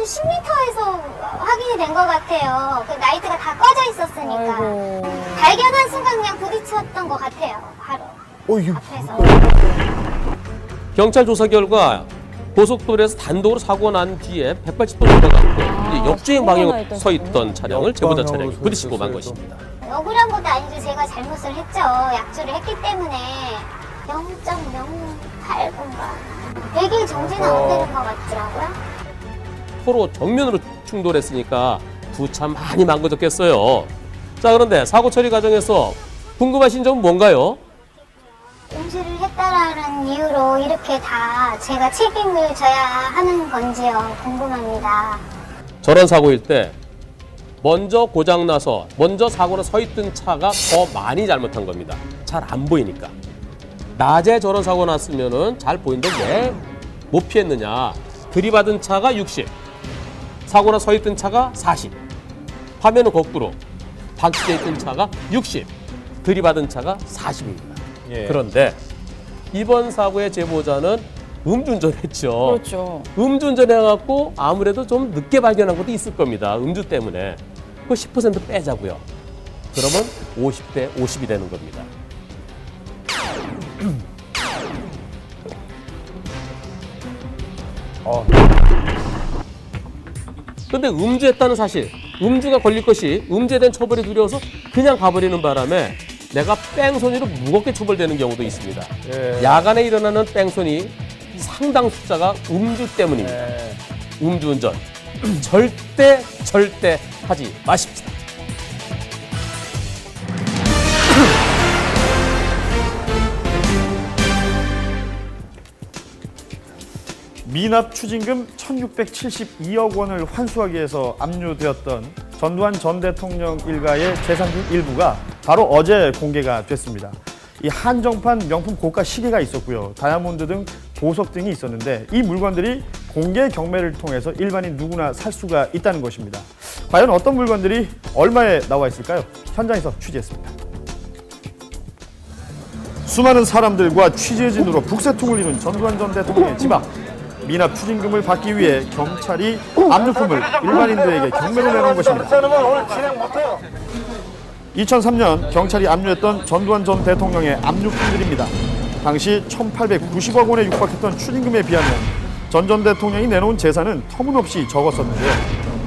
한 10m에서 확인이 된 것 같아요. 그 라이트가 다 꺼져 있었으니까. 아이고. 발견한 순간 그냥 부딪혔던 것 같아요. 바로 이거 앞에서. 경찰 조사 결과 고속도로에서 단독으로 사고가 난 뒤에 180도 넘어갔고 이제 역주행 사고가 나 방향으로 있던 서 있던 차량을 제보자 역방향으로 차량이 서 부딪히고 만 있었어요, 것입니다. 억울한 것도 아니죠. 제가 잘못을 했죠. 약주를 했기 때문에 0.08분가 100일 정지는 안 되는 것 같더라고요. 서로 정면으로 충돌했으니까 두 차 많이 망가졌겠어요. 자, 그런데 사고 처리 과정에서 궁금하신 점은 뭔가요? 음주를 했다라는 이유로 이렇게 다 제가 책임을 져야 하는 건지요. 궁금합니다. 저런 사고일 때 먼저 고장나서 먼저 사고로 서 있던 차가 더 많이 잘못한 겁니다. 잘 안 보이니까. 낮에 저런 사고 났으면은 잘 보이는데 왜 못 피했느냐. 들이받은 차가 60, 사고나 서 있던 차가 40. 화면은 거꾸로 박치돼 있던 차가 60, 들이받은 차가 40입니다. 예. 그런데 이번 사고의 제보자는 음주운전했죠. 그렇죠. 음주운전해갖고 아무래도 좀 늦게 발견한 것도 있을 겁니다. 음주 때문에. 그 10% 빼자고요. 그러면 50대 50이 되는 겁니다. 근데 음주했다는 사실, 음주가 걸릴 것이 음주에 대한 처벌이 두려워서 그냥 가버리는 바람에 내가 뺑소니로 무겁게 처벌되는 경우도 있습니다. 예. 야간에 일어나는 뺑소니 상당 숫자가 음주 때문입니다. 예. 음주운전 절대 하지 마십시오. 미납 추징금 1,672억 원을 환수하기 위해서 압류되었던 전두환 전 대통령 일가의 재산 중 일부가 바로 어제 공개가 됐습니다. 이 한정판 명품 고가 시계가 있었고요. 다이아몬드 등 보석 등이 있었는데 이 물건들이 공개 경매를 통해서 일반인 누구나 살 수가 있다는 것입니다. 과연 어떤 물건들이 얼마에 나와 있을까요? 현장에서 취재했습니다. 수많은 사람들과 취재진으로 북새통을 이룬 전두환 전 대통령의 집 앞. 미납 추징금을 받기 위해 경찰이 압류품을 일반인들에게 경매로 내놓은 것입니다. 2003년 경찰이 압류했던 전두환 전 대통령의 압류품들입니다. 당시 1,890억 원에 육박했던 추징금에 비하면 전 대통령이 내놓은 재산은 터무니없이 적었었는데요.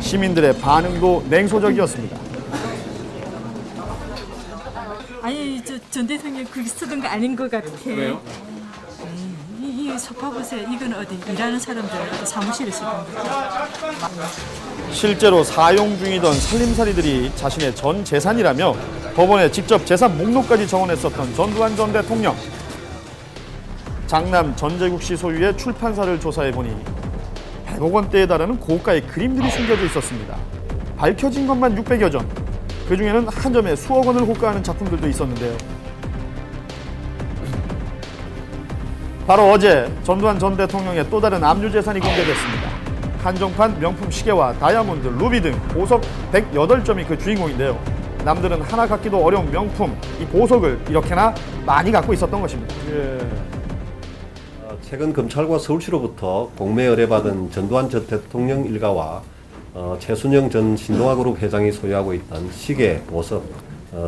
시민들의 반응도 냉소적이었습니다. 아니 전 대통령 그렇게 쓰던 거 아닌 것 같아. 왜요? 이 소파 보세요. 이건 어디 일하는 사람들 사무실에 쓰던 거. 실제로 사용 중이던 살림살이들이 자신의 전 재산이라며 법원에 직접 재산 목록까지 적어냈었던 전두환 전 대통령. 장남 전재국 씨 소유의 출판사를 조사해보니 100억 원대에 달하는 고가의 그림들이 숨겨져 있었습니다. 밝혀진 것만 600여 점. 그중에는 한 점에 수억 원을 호가하는 작품들도 있었는데요. 바로 어제 전두환 전 대통령의 또 다른 압류 재산이 공개됐습니다. 한정판 명품 시계와 다이아몬드, 루비 등 보석 108점이 그 주인공인데요. 남들은 하나 갖기도 어려운 명품, 이 보석을 이렇게나 많이 갖고 있었던 것입니다. 최근 검찰과 서울시로부터 공매 의뢰받은 전두환 전 대통령 일가와 최순영 전 신동아그룹 회장이 소유하고 있던 시계, 보석,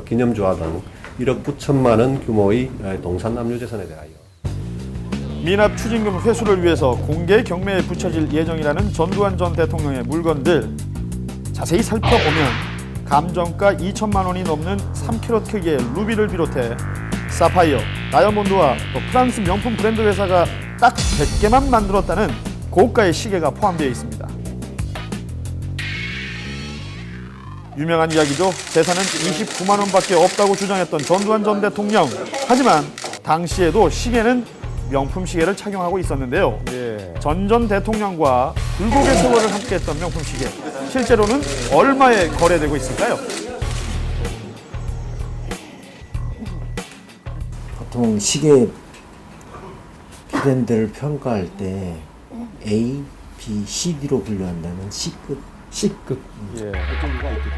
기념주화 등 1억 9천만 원 규모의 동산 압류 재산에 대하여 미납 추징금 회수를 위해서 공개 경매에 붙여질 예정이라는 전두환 전 대통령의 물건들 자세히 살펴보면 감정가 2천만 원이 넘는 3캐럿 크기의 루비를 비롯해 사파이어, 다이아몬드와 또 프랑스 명품 브랜드 회사가 딱 100개만 만들었다는 고가의 시계가 포함되어 있습니다. 유명한 이야기죠. 재산은 29만 원밖에 없다고 주장했던 전두환 전 대통령. 하지만 당시에도 시계는 명품 시계를 착용하고 있었는데요. 전 대통령과 불고개 세월을 함께했던 명품 시계. 실제로는 얼마에 거래되고 있을까요? 보통 시계 브랜드를 평가할 때 A, B, C, D로 분류한다면 C급 C급. 예.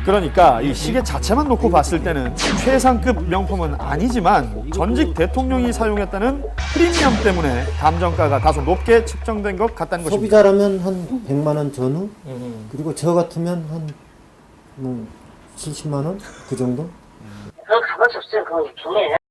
그러니까 이 시계 자체만 놓고 봤을 때는 최상급 명품은 아니지만 전직 대통령이 사용했다는 프리미엄 때문에 감정가가 다소 높게 측정된 것 같다는 것입니다. 소비자라면 한 100만 원 전후, 그리고 저 같으면 한 뭐 70만 원 그 정도? 그건 가만히 없어요. 그건 중요해요.